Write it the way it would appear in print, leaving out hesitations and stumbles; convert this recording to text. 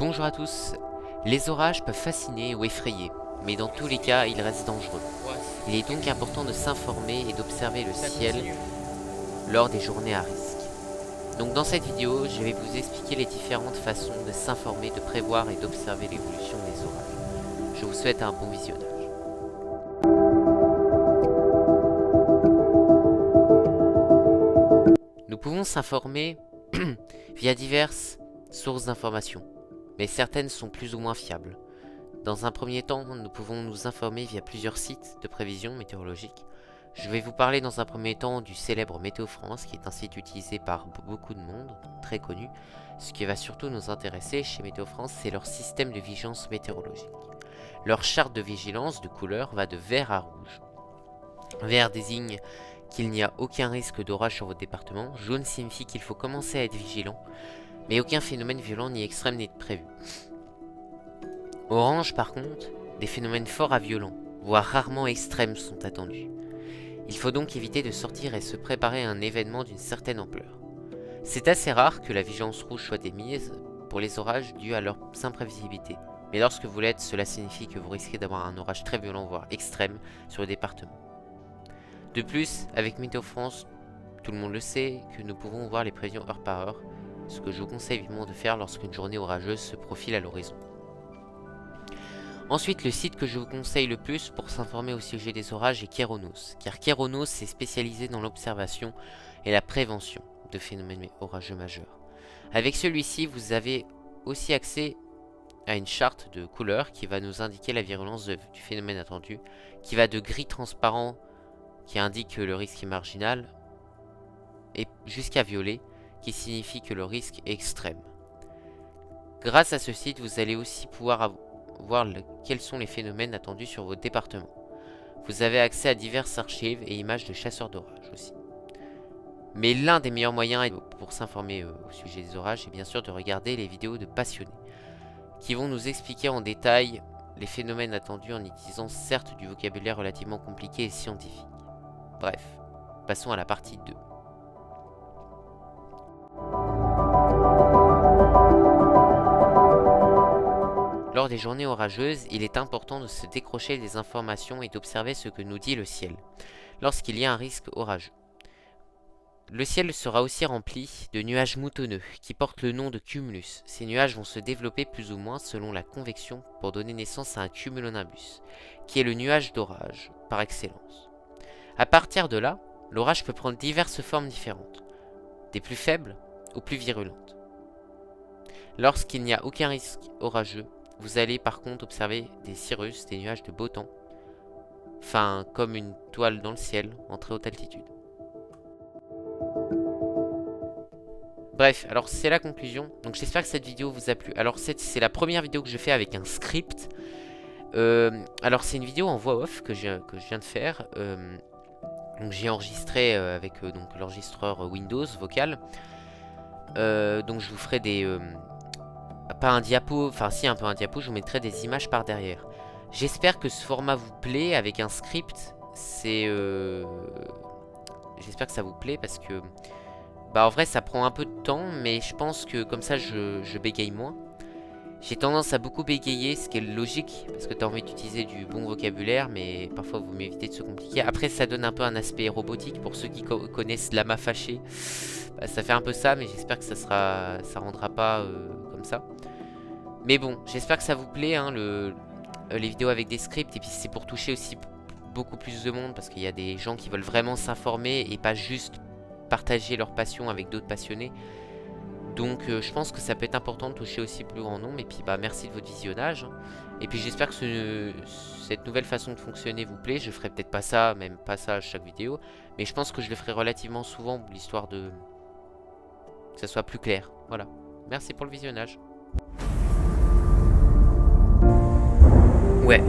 Bonjour à tous. Les orages peuvent fasciner ou effrayer, mais dans tous les cas, ils restent dangereux. Il est donc important de s'informer et d'observer le ciel lors des journées à risque. Donc dans cette vidéo, je vais vous expliquer les différentes façons de s'informer, de prévoir et d'observer l'évolution des orages. Je vous souhaite un bon visionnage. Nous pouvons s'informer via diverses sources d'informations, mais certaines sont plus ou moins fiables. Dans un premier temps, nous pouvons nous informer via plusieurs sites de prévision météorologique. Je vais vous parler dans un premier temps du célèbre Météo France, qui est un site utilisé par beaucoup de monde, très connu. Ce qui va surtout nous intéresser chez Météo France, c'est leur système de vigilance météorologique. Leur charte de vigilance de couleur va de vert à rouge. Vert désigne qu'il n'y a aucun risque d'orage sur votre département. Jaune signifie qu'il faut commencer à être vigilant, mais aucun phénomène violent ni extrême n'est prévu. Orange, par contre, des phénomènes forts à violents, voire rarement extrêmes, sont attendus. Il faut donc éviter de sortir et se préparer à un événement d'une certaine ampleur. C'est assez rare que la vigilance rouge soit émise pour les orages dus à leur imprévisibilité. Mais lorsque vous l'êtes, cela signifie que vous risquez d'avoir un orage très violent, voire extrême, sur le département. De plus, avec Météo France, tout le monde le sait, que nous pouvons voir les prévisions heure par heure, ce que je vous conseille vivement de faire lorsqu'une journée orageuse se profile à l'horizon. Ensuite, le site que je vous conseille le plus pour s'informer au sujet des orages est Kéronos, car Kéronos est spécialisé dans l'observation et la prévention de phénomènes orageux majeurs. Avec celui-ci, vous avez aussi accès à une charte de couleurs qui va nous indiquer la virulence du phénomène attendu, qui va de gris transparent, qui indique que le risque est marginal, et jusqu'à violet, qui signifie que le risque est extrême. Grâce à ce site, vous allez aussi pouvoir voir quels sont les phénomènes attendus sur votre département. Vous avez accès à diverses archives et images de chasseurs d'orage aussi. Mais l'un des meilleurs moyens pour s'informer au sujet des orages est bien sûr de regarder les vidéos de passionnés, qui vont nous expliquer en détail les phénomènes attendus en utilisant certes du vocabulaire relativement compliqué et scientifique. Bref, passons à la partie 2. Lors des journées orageuses, il est important de se décrocher des informations et d'observer ce que nous dit le ciel, lorsqu'il y a un risque orageux. Le ciel sera aussi rempli de nuages moutonneux, qui portent le nom de cumulus. Ces nuages vont se développer plus ou moins selon la convection pour donner naissance à un cumulonimbus, qui est le nuage d'orage par excellence. À partir de là, l'orage peut prendre diverses formes différentes, des plus faibles aux plus virulentes. Lorsqu'il n'y a aucun risque orageux, vous allez par contre observer des cirrus, des nuages de beau temps, enfin comme une toile dans le ciel en très haute altitude. Bref, alors c'est la conclusion. Donc j'espère que cette vidéo vous a plu. Alors c'est la première vidéo que je fais avec un script. Alors c'est une vidéo en voix off que je viens de faire. Donc j'ai enregistré avec donc l'enregistreur Windows vocal. Donc je vous ferai des... pas un diapo, enfin si un peu un diapo, je vous mettrai des images par derrière. J'espère que ce format vous plaît avec un script. J'espère que ça vous plaît parce que... Bah en vrai ça prend un peu de temps, mais je pense que comme ça je bégaye moins. J'ai tendance à beaucoup bégayer, ce qui est logique, parce que tu as envie d'utiliser du bon vocabulaire, mais parfois vous m'évitez de se compliquer. Après ça donne un peu un aspect robotique, pour ceux qui connaissent Lama Fâché. Bah, ça fait un peu ça, mais j'espère que ça rendra pas comme ça. Mais bon, j'espère que ça vous plaît, hein, les vidéos avec des scripts, et puis c'est pour toucher aussi beaucoup plus de monde, parce qu'il y a des gens qui veulent vraiment s'informer, et pas juste partager leur passion avec d'autres passionnés. Donc je pense que ça peut être important de toucher aussi plus grand nombre. Et puis bah merci de votre visionnage. Et puis j'espère que cette nouvelle façon de fonctionner vous plaît. Je ferai peut-être pas ça, même pas ça à chaque vidéo. Mais je pense que je le ferai relativement souvent, l'histoire de... que ça soit plus clair. Voilà. Merci pour le visionnage. Ouais.